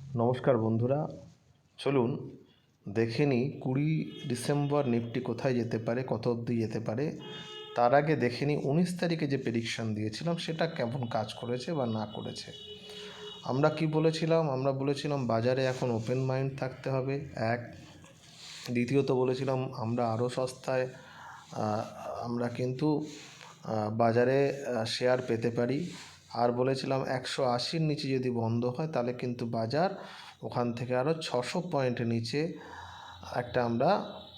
নমস্কার বন্ধুরা, চলুন দেখে নিই 20 ডিসেম্বর নিফটি কোথায় যেতে পারে, কত অবধি যেতে পারে। তার আগে দেখে নিই 19 তারিখে যে প্রেডিকশান দিয়েছিলাম সেটা কেমন কাজ করেছে বা না করেছে। আমরা কি বলেছিলাম? আমরা বলেছিলাম বাজারে এখন ওপেন মাইন্ড থাকতে হবে, এক। দ্বিতীয়ত বলেছিলাম আমরা আরও সস্তায় আমরা কিন্তু বাজারে শেয়ার পেতে পারি। আর বলেছিলাম 180-র নিচে যদি বন্ধ হয় তাহলে কিন্তু বাজার ওখান থেকে আরও 600 পয়েন্ট নিচে একটা আমরা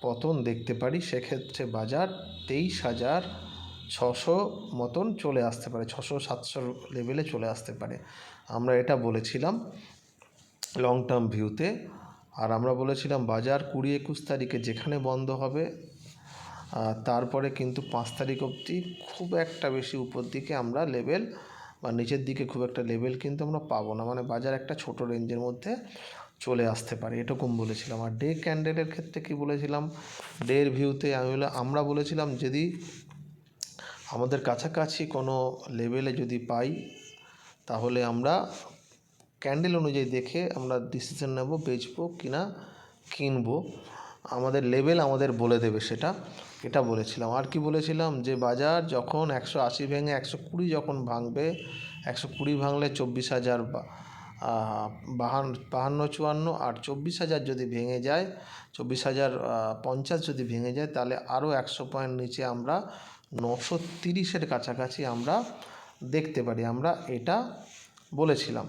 পতন দেখতে পারি। সেক্ষেত্রে বাজার 23,600 মতন চলে আসতে পারে, 600-700 লেভেলে চলে আসতে পারে। আমরা এটা বলেছিলাম লং টার্ম ভিউতে। আর আমরা বলেছিলাম বাজার 20-21 তারিখে যেখানে বন্ধ হবে তারপরে কিন্তু 5 তারিখ অবধি খুব একটা বেশি উপর দিকে আমরা লেভেল বা নিচের দিকে খুব একটা লেভেল কিন্তু আমরা পাবো না, মানে বাজার একটা ছোট রেঞ্জের মধ্যে চলে আসতে পারে, এরকম বলেছিলাম। আর ডে ক্যান্ডেলের ক্ষেত্রে কি বলেছিলাম? ডের ভিউতে আমরা বলেছিলাম যদি আমাদের কাছাকাছি কোনো লেভেলে যদি পাই তাহলে আমরা ক্যান্ডেল অনুযায়ী দেখে আমরা ডিসিশন নেব বেচবো কিনা কিনবো। আমাদের লেভেল আমাদের বলে দেবে সেটা, এটা বলেছিলাম। আর কি বলেছিলাম? যে বাজার যখন 180 ভেঙে 120 যখন ভাঙবে, 120 ভাঙলে 24,000 52-54, আর 24,000 যদি ভেঙে যায়, 24,050 যদি ভেঙে যায় তাহলে আরও 100 পয়েন্ট নিচে আমরা 930-এর কাছাকাছি আমরা দেখতে পারি, আমরা এটা বলেছিলাম।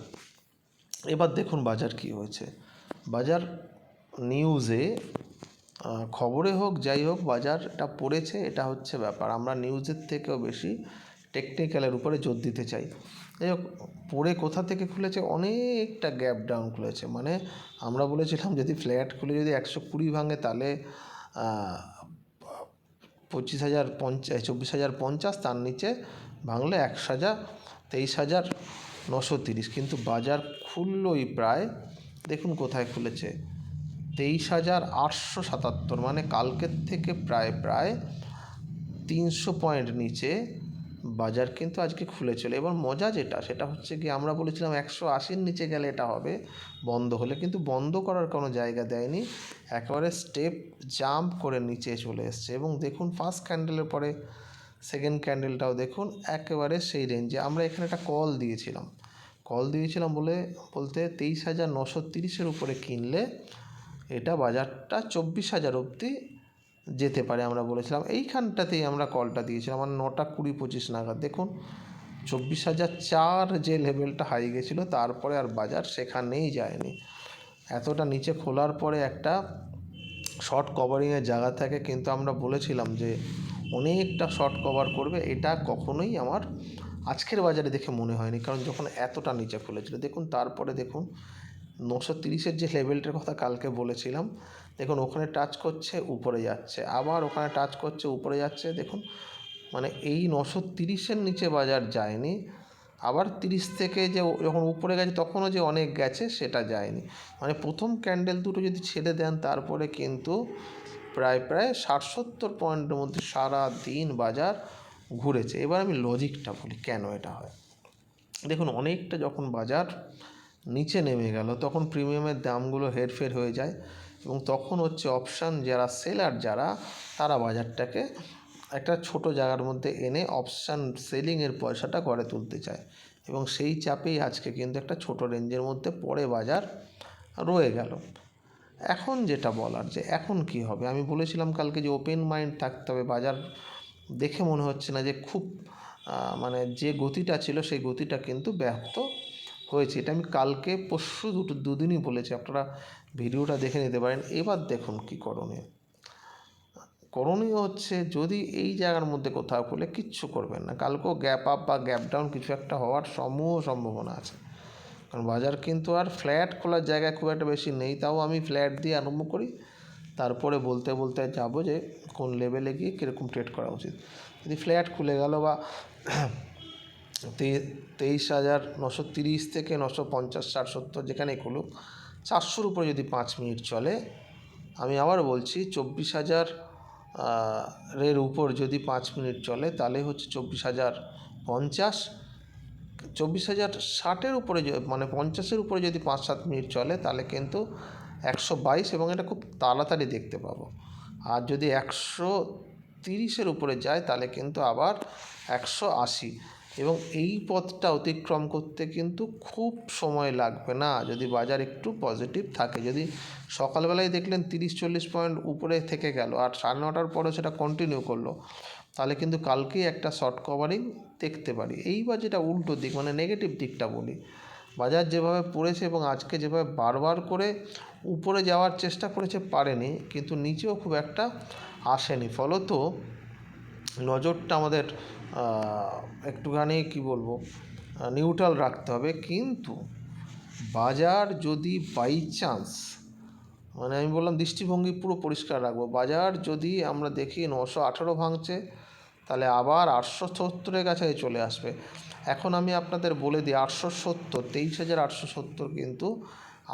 এবার দেখুন বাজার কি হয়েছে। বাজার নিউজে খবরে হোক যাই হোক বাজার এটা পড়েছে, এটা হচ্ছে ব্যাপার। আমরা নিউজের থেকেও বেশি টেকনিক্যালের উপরে জোর দিতে চাই। যাই হোক, পড়ে কোথা থেকে খুলেছে? অনেকটা গ্যাপ ডাউন খুলেছে। মানে আমরা বলেছিলাম যদি ফ্ল্যাট খুলে যদি 120 ভাঙে তাহলে 24,050, তার নিচে ভাঙলে 23,930। কিন্তু বাজার খুললই প্রায়, দেখুন কোথায় খুলেছে, 23,877, মানে কালকের থেকে প্রায় 300 পয়েন্ট নিচে বাজার কিন্তু আজকে খুলেছিল। এবার মজা যেটা সেটা হচ্ছে কি, আমরা বলেছিলাম 180-র নিচে গেলে এটা হবে বন্ধ হলে, কিন্তু বন্ধ করার কোনো জায়গা দেয়নি, একেবারে স্টেপ জাম্প করে নিচে চলে এসছে। এবং দেখুন ফার্স্ট ক্যান্ডেলের পরে সেকেন্ড ক্যান্ডেলটাও দেখুন একেবারে সেই রেঞ্জে। আমরা এখানে একটা কল দিয়েছিলাম বলতে 23,930-এর উপরে কিনলে এটা বাজারটা 24,000 অবধি যেতে পারে, আমরা বলেছিলাম। এইখানটাতেই আমরা কলটা দিয়েছিলাম, আমার 9:20-25 নাগাদ। দেখুন 24,004 যে লেভেলটা হাই গেছিলো, তারপরে আর বাজার সেখানেই যায়নি। এতটা নিচে খোলার পরে একটা শর্ট কভারিংয়ের জায়গা থাকে, কিন্তু আমরা বলেছিলাম যে অনেকটা শর্ট কভার করবে, এটা কখনোই আমার আজকের বাজারে দেখে মনে হয়নি, কারণ যখন এতটা নিচে খুলেছিল। দেখুন তারপরে দেখুন 930-এর যে লেভেলটার কথা কালকে বলেছিলাম, দেখুন ওখানে টাচ করছে উপরে যাচ্ছে, আবার ওখানে টাচ করছে উপরে যাচ্ছে। দেখুন মানে এই 930-এর নিচে বাজার যায়নি, আবার 30 থেকে যে যখন উপরে গেছে তখনও যে অনেক গেছে সেটা যায়নি। মানে প্রথম ক্যান্ডেল দুটো যদি ছেড়ে দেন তারপরে কিন্তু প্রায় 60-70 পয়েন্টের মধ্যে সারা দিন বাজার ঘুরেছে। এবার আমি লজিকটা বলি কেন এটা হয়। দেখুন অনেকটা যখন বাজার নিচে নেমে গেল তখন প্রিমিয়ামের দামগুলো হেরফের হয়ে যায়, এবং তখন হচ্ছে অপশান যারা সেলার তারা বাজারটাকে একটা ছোট জায়গার মধ্যে এনে অপশান সেলিংয়ের পয়সাটা ঘরে তুলতে চায়, এবং সেই চাপেই আজকে কিন্তু একটা ছোট রেঞ্জের মধ্যে পড়ে বাজার রয়ে গেল। এখন যেটা বলার যে এখন কি হবে, আমি বলেছিলাম কালকে যে ওপেন মাইন্ড থাকতে হবে। বাজার দেখে মনে হচ্ছে না যে খুব মানে যে গতিটা ছিল সেই গতিটা কিন্তু ব্যাহত হয়েছে। এটা আমি কালকে পরশু দুদিনই বলেছি, আপনারা ভিডিওটা দেখে নিতে পারেন। এবার দেখুন কি করণীয় হচ্ছে, যদি এই জায়গার মধ্যে কোথাও খুলে কিচ্ছু করবেন না, কালকেও গ্যাপ আপ বা গ্যাপ ডাউন কিছু একটা হওয়ার সম্ভাবনা আছে, কারণ বাজার কিন্তু আর ফ্ল্যাট খোলার জায়গায় খুব একটা বেশি নেই। তাও আমি ফ্ল্যাট দিয়ে আরম্ভ করি, তারপরে বলতে বলতে যাবো যে কোন লেভেলে গিয়ে কীরকম ট্রেড করা উচিত। যদি ফ্ল্যাট খুলে গেল বা 23,930 থেকে 950, 60, 70 যেখানেই খুলুক, 400-র উপরে যদি 5 মিনিট চলে, আমি আবার বলছি 24,000 এর উপর যদি 5 মিনিট চলে তাহলে হচ্ছে 24,050, 24,060-এর উপরে মানে 50-এর উপরে যদি 5-7 মিনিট চলে তাহলে কিন্তু 122 এবং এটা খুব তাড়াতাড়ি দেখতে পাবো। আর যদি 130-এর উপরে যায় তাহলে কিন্তু আবার 180 এবং এই পথটা অতিক্রম করতে কিন্তু খুব সময় লাগবে না যদি বাজার একটু পজিটিভ থাকে। যদি সকালবেলায় দেখলেন 30-40 পয়েন্ট উপরে থেকে গেল আর 9:30-টার পরে সেটা কন্টিনিউ করলো, তাহলে কিন্তু কালকেই একটা শর্ট কভারিং দেখতে পারি। এইবার যেটা উল্টো দিক মানে নেগেটিভ দিকটা বলি, বাজার যেভাবে পড়েছে এবং আজকে যেভাবে বারবার করে উপরে যাওয়ার চেষ্টা করেছে পারেনি, কিন্তু নিচেও খুব একটা আসেনি। ফলত নজরটা আমাদের একটুখানি কি বলবো নিউট্রাল রাখতে হবে। কিন্তু বাজার যদি বাই চান্স মানে আমি বললাম দৃষ্টিভঙ্গি পুরো পরিষ্কার রাখবো, বাজার যদি আমরা দেখি 918 ভাঙছে তাহলে আবার 870-এর কাছে চলে আসবে। এখন আমি আপনাদের বলে দিই 870 23,870 কিন্তু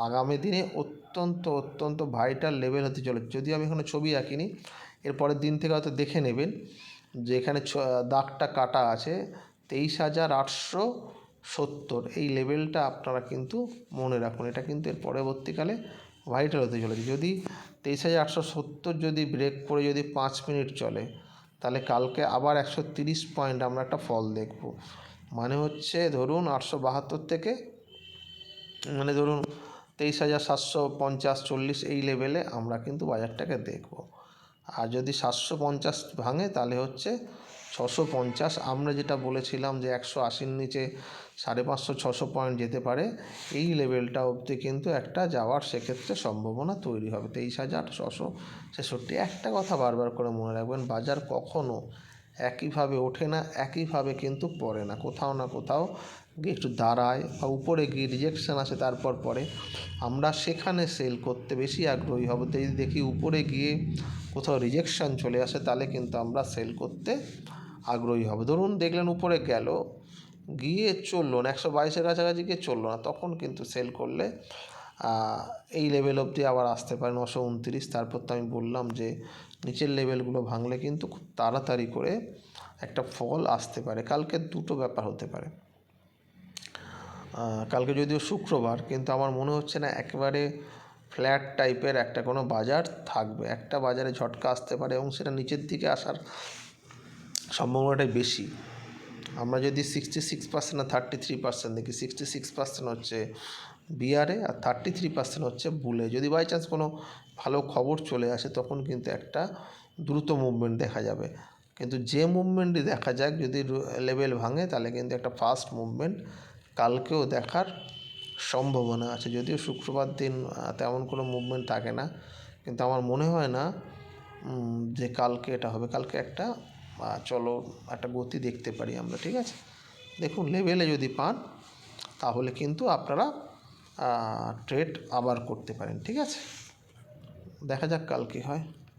আগামী দিনে অত্যন্ত ভাইটাল লেভেল হতে চলেছে। যদিও আমি এখানে ছবি আঁকিনি, এর পরের দিন থেকে হয়তো দেখে নেবেন যে এখানে দাগটা কাটা আছে 23,870। এই লেভেলটা আপনারা কিন্তু মনে রাখুন, এটা কিন্তু এর পরবর্তীকালে ভাইটাল হতে চলেছে। যদি 23,870 যদি ব্রেক করে যদি 5 মিনিট চলে তাহলে কালকে আবার 130 পয়েন্ট আমরা একটা ফল দেখব। মানে হচ্ছে ধরুন 872 থেকে মানে ধরুন 23,750-40 এই লেভেলে আমরা কিন্তু বাজারটাকে দেখব। আর যদি 750 ভাঙে তাহলে হচ্ছে 650। আমরা যেটা বলেছিলাম যে 180-র নিচে 550-600 পয়েন্ট যেতে পারে, এই লেভেলটা অবধি কিন্তু একটা যাওয়ার সেক্ষেত্রে সম্ভাবনা তৈরি হবে 23,666। একটা কথা বারবার করে মনে রাখবেন, বাজার কখনও একইভাবে ওঠে না, একইভাবে কিন্তু পড়ে না। কোথাও না কোথাও গিয়ে একটু দাঁড়ায় বা উপরে গিয়ে রিজেকশান আসে তারপর পরে আমরা সেখানে সেল করতে বেশি আগ্রহী হব। যদি দেখি উপরে গিয়ে কোথাও রিজেকশান চলে আসে তাহলে কিন্তু আমরা সেল করতে আগ্রহী হব। ধরুন দেখলেন উপরে গেল গিয়ে চললো না, 122-এর কাছাকাছি গিয়ে চললো না, তখন কিন্তু সেল করলে এই লেভেল অবধি আবার আসতে পারে 929। তারপর তো আমি বললাম যে নিচের লেভেলগুলো ভাঙলে কিন্তু খুব তাড়াতাড়ি করে একটা ফল আসতে পারে। কালকে দুটো ব্যাপার হতে পারে, কালকে যদিও শুক্রবার কিন্তু আমার মনে হচ্ছে না একেবারে ফ্ল্যাট টাইপের একটা কোনো বাজার থাকবে। একটা বাজারে ঝটকা আসতে পারে এবং সেটা নিচের দিকে আসার সম্ভাবনাটাই বেশি। আমরা যদি 66% না 33% দেখি, 66% হচ্ছে বিয়ারে আর 33% হচ্ছে বুলে। যদি বাই চান্স কোনো ভালো খবর চলে আসে তখন কিন্তু একটা দ্রুত মুভমেন্ট দেখা যাবে। কিন্তু যে মুভমেন্টই দেখা যাক যদি লেভেল ভাঙে তাহলে কিন্তু একটা ফাস্ট মুভমেন্ট কালকেও দেখার সম্ভাবনা আছে। যদিও শুক্রবার দিন তেমন কোনো মুভমেন্ট থাকে না, কিন্তু আমার মনে হয় না যে কালকে এটা হবে। কালকে একটা চলো একটা গতি দেখতে পারি আমরা, ঠিক আছে। দেখুন লেভেলে যদি পান তাহলে কিন্তু আপনারা ট্রেড আবার করতে পারেন, ঠিক আছে। দেখা যাক কাল কী হয়।